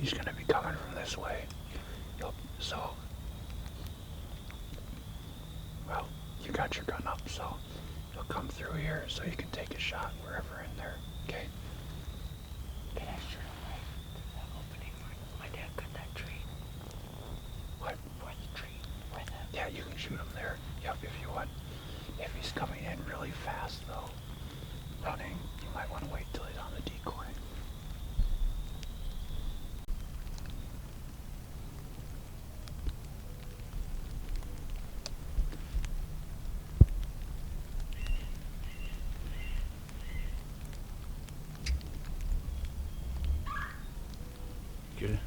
he's going to be coming from this way. So, well, you got your gun up, so he'll come through here so you can take a shot wherever in there. Okay? Can I shoot him right through that opening where my dad cut that tree? What? Where the tree? Where the... Yeah, you can shoot him there. Yep, if you want. If he's coming in really fast, though, running, you might want to wait till he's on the decoy. Good.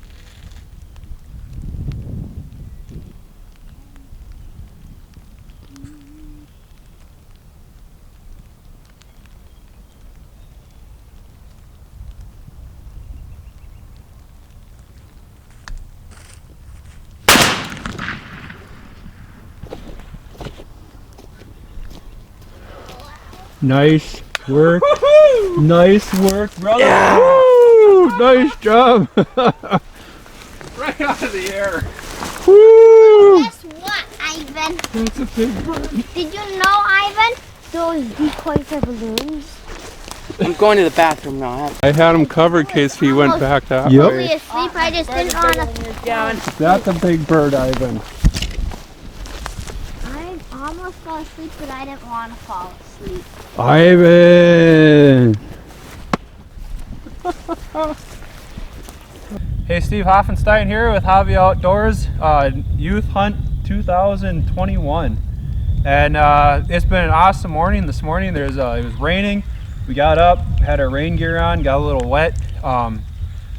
Nice work. Nice work, brother. Yeah. Woo! Nice job. Right out of the air. Woo! Guess what, Ivan? That's a big bird. Did you know, Ivan? Those decoys are balloons. I'm going to the bathroom now. I had him covered in case he went back that Yep. way. Asleep, I just didn't want to. That's a big bird, Ivan. I almost fell asleep, but I didn't want to fall asleep. Ivan! Hey, Steve Hoffenstein here with Hobby Outdoors Youth Hunt 2021, and it's been an awesome morning. This morning it was raining. We got up, had our rain gear on, got a little wet.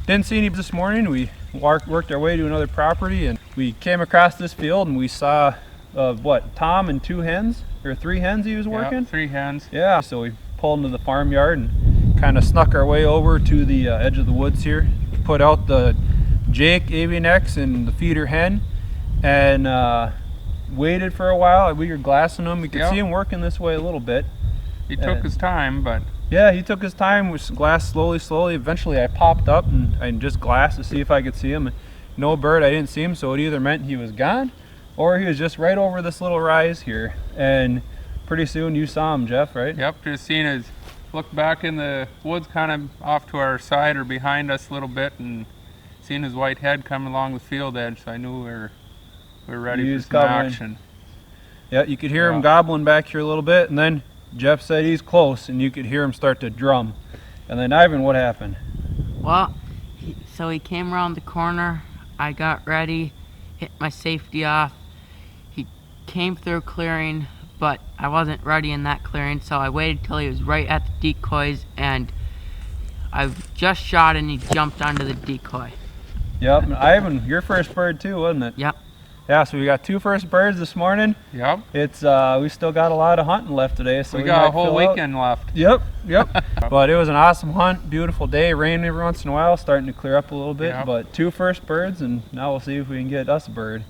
Didn't see any this morning. We worked our way to another property, and we came across this field, and we saw Tom and 2 hens, or 3 hens he was working? Yep, 3 hens. Yeah, so we pulled into the farmyard and kind of snuck our way over to the edge of the woods here. Put out the Jake avian X and the feeder hen, and waited for a while. We were glassing them. We could see him working this way a little bit. He took his time, but... Yeah, he took his time. We glassed slowly. Eventually I popped up and I just glassed to see if I could see him. No bird, I didn't see him, so it either meant he was gone or he was just right over this little rise here. And pretty soon you saw him, Jeff, right? Yep, just seen his... Looked back in the woods kind of off to our side or behind us a little bit and seen his white head come along the field edge, so I knew we were ready for some action. Yeah, you could hear him gobbling back here a little bit, and then Jeff said he's close, and you could hear him start to drum. And then Ivan, what happened? Well, so he came around the corner. I got ready, hit my safety off. He came through clearing, but I wasn't ready in that clearing, so I waited till he was right at the decoys, and I just shot and he jumped onto the decoy. Yep, and Ivan, your first bird too, wasn't it? Yep. Yeah, so we got 2 first birds this morning. Yep. It's we still got a lot of hunting left today, so we got a whole weekend left. Yep. But it was an awesome hunt, beautiful day, rain every once in a while, starting to clear up a little bit, but 2 first birds, and now we'll see if we can get us a bird.